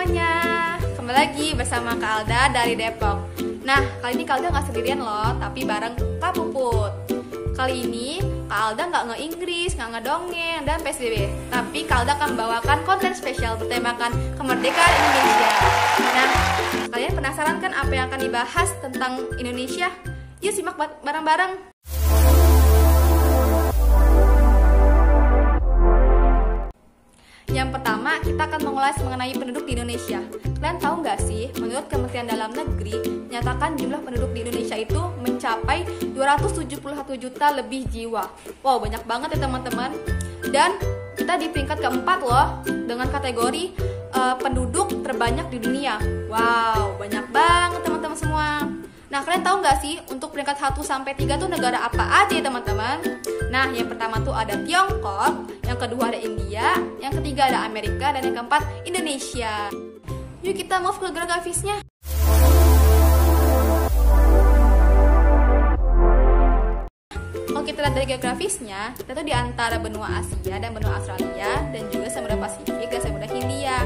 semuanya, kembali lagi bersama Kak Alda dari Depok. Nah, kali ini Kak Alda nggak sendirian loh, tapi bareng Kak Puput. Kali ini Kak Alda nggak nge-Inggris, nggak ngedongeng, dan PSBB. Tapi Kak Alda akan membawakan konten spesial bertemakan kemerdekaan Indonesia. Nah, kalian penasaran kan apa yang akan dibahas tentang Indonesia? Yuk simak bareng-bareng. Yang pertama, kita akan mengulas mengenai penduduk di Indonesia. Kalian tahu nggak sih, menurut Kementerian Dalam Negeri, menyatakan jumlah penduduk di Indonesia itu mencapai 271 juta lebih jiwa. Wow, banyak banget ya teman-teman. Dan kita di peringkat keempat loh, dengan kategori penduduk terbanyak di dunia. Wow, banyak banget teman-teman semua. Nah, kalian tahu nggak sih, untuk peringkat 1 sampai 3 tuh negara apa aja ya teman-teman? Nah, yang pertama tuh ada Tiongkok, yang kedua ada India, yang ketiga ada Amerika, dan yang keempat Indonesia. Yuk kita move ke grafisnya. Kalau kita lihat dari geografisnya, kita tuh di antara benua Asia dan benua Australia, dan juga Samudra Pasifik dan Samudra Hindia.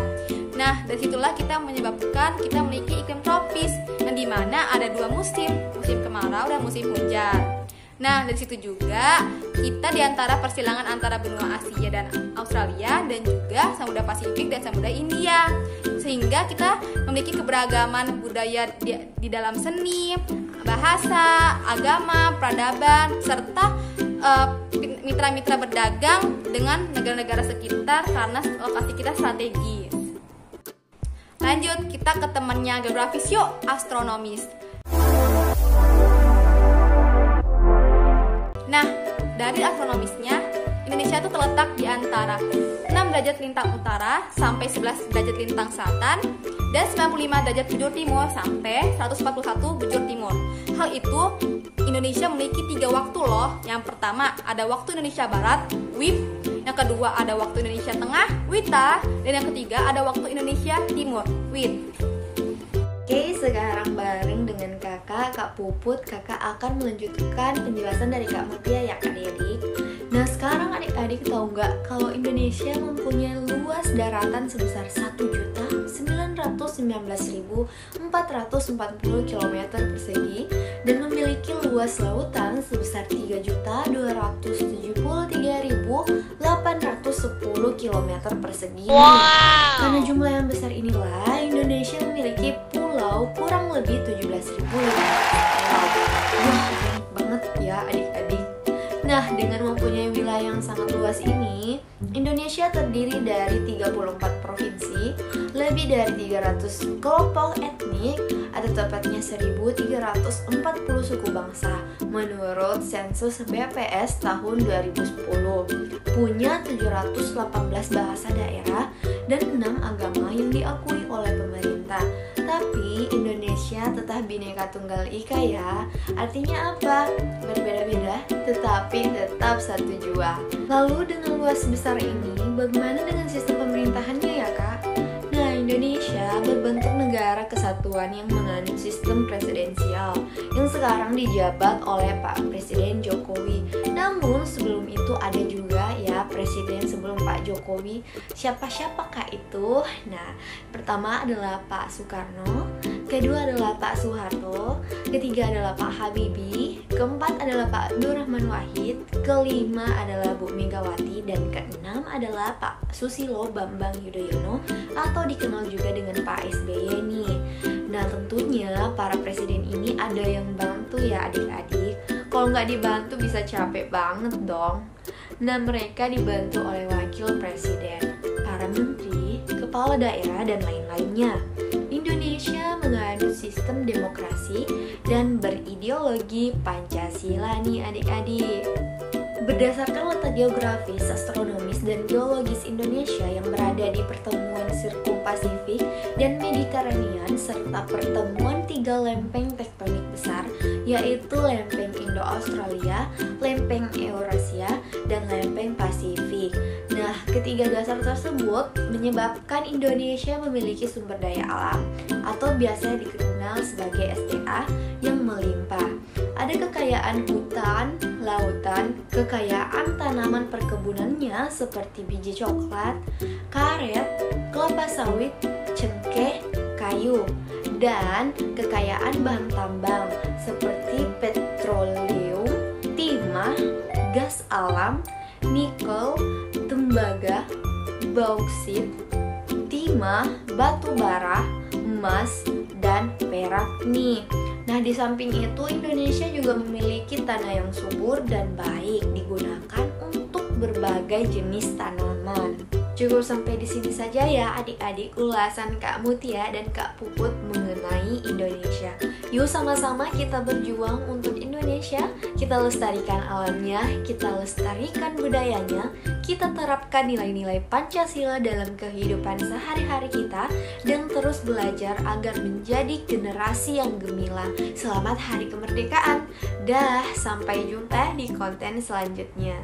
Nah, dari situlah kita menyebabkan kita memiliki iklim tropis, yang dimana ada dua musim kemarau dan musim hujan. Nah, dari situ juga kita di antara persilangan antara benua Asia dan Australia, dan juga Samudra Pasifik dan Samudra Hindia. Sehingga kita memiliki keberagaman budaya di dalam seni, bahasa, agama, peradaban, serta mitra-mitra berdagang dengan negara-negara sekitar karena lokasi kita strategis. Lanjut, kita ke temannya geografis yuk, astronomis. Nah, dari astronomisnya, Indonesia itu terletak di antara 6 derajat lintang utara sampai 11 derajat lintang selatan, dan 95 derajat bujur timur sampai 141 bujur timur. Hal itu, Indonesia memiliki 3 waktu loh. Yang pertama, ada waktu Indonesia Barat, WIB. Yang kedua, ada waktu Indonesia Tengah, WITA. Dan yang ketiga, ada waktu Indonesia Timur, WIT. Oke, sekarang bareng dengan Kak Puput, Kakak akan melanjutkan penjelasan dari Kak Mutia ya adik-adik. Nah, sekarang adik-adik tahu nggak kalau Indonesia mempunyai luas daratan sebesar 1.919.440 km persegi dan memiliki luas lautan sebesar 3.273.810 km persegi. Karena jumlah yang besar inilah, Indonesia memiliki pulau kurang lebih 17.000 pulau. Wah, banyak banget ya adik-adik. Nah, dengan mempunyai wilayah yang sangat luas ini, Indonesia terdiri dari 34 provinsi, lebih dari 300 kelompok etnik, atau tepatnya 1.340 suku bangsa menurut sensus BPS tahun 2010. Punya 718 bahasa daerah dan 6 agama yang diakui oleh pemerintah. Tapi Indonesia tetap Bhinneka Tunggal Ika ya. Artinya apa? Berbeda-beda, tetapi tetap satu jua. Lalu dengan luas besar ini, bagaimana dengan sistem pemerintahannya ya Kak? Nah, Indonesia berbentuk negara kesatuan yang menganut sistem presidensial yang sekarang dijabat oleh Pak Presiden Jokowi. Namun sebelum itu ada juga ya presiden sebelum Pak Jokowi. Siapa Kak itu? Nah, pertama adalah Pak Soekarno, kedua adalah Pak Soeharto, ketiga adalah Pak Habibie, keempat adalah Pak Abdurrahman Wahid, kelima adalah Bu Megawati, dan keenam adalah Pak Susilo Bambang Yudhoyono atau dikenal juga dengan Pak SBY nih. Nah, tentunya para presiden ini ada yang bantu ya adik-adik. Kalau nggak dibantu bisa capek banget dong. Nah, mereka dibantu oleh wakil presiden, para menteri, kepala daerah, dan lain-lainnya. Indonesia menganut sistem demokrasi dan berideologi Pancasila nih adik-adik. Berdasarkan letak geografis, astronomis, dan geologis Indonesia yang berada di pertemuan Sirkum Pasifik dan Mediterranean serta pertemuan 3 lempeng tektonik besar, yaitu lempeng Indo-Australia, lempeng Eurasia, dan lempeng Pasifik. Nah, ketiga dasar tersebut menyebabkan Indonesia memiliki sumber daya alam atau biasa dikenal sebagai SDA yang melimpah. Ada kekayaan hutan, lautan, kekayaan tanaman perkebunannya seperti biji coklat, karet, kelapa sawit, cengkeh, kayu, dan kekayaan bahan tambang seperti petroleum, timah, gas alam, nikel, tembaga, bauksit, timah, batu bara, emas, dan perak nih. Nah, di samping itu Indonesia juga memiliki tanah yang subur dan baik digunakan untuk berbagai jenis tanaman. Cukup sampai di sini saja ya adik-adik ulasan Kak Mutia dan Kak Puput mengenai Indonesia. Yuk sama-sama kita berjuang untuk Indonesia, kita lestarikan alamnya, kita lestarikan budayanya, kita terapkan nilai-nilai Pancasila dalam kehidupan sehari-hari kita, dan terus belajar agar menjadi generasi yang gemilang. Selamat Hari Kemerdekaan. Dah, sampai jumpa di konten selanjutnya.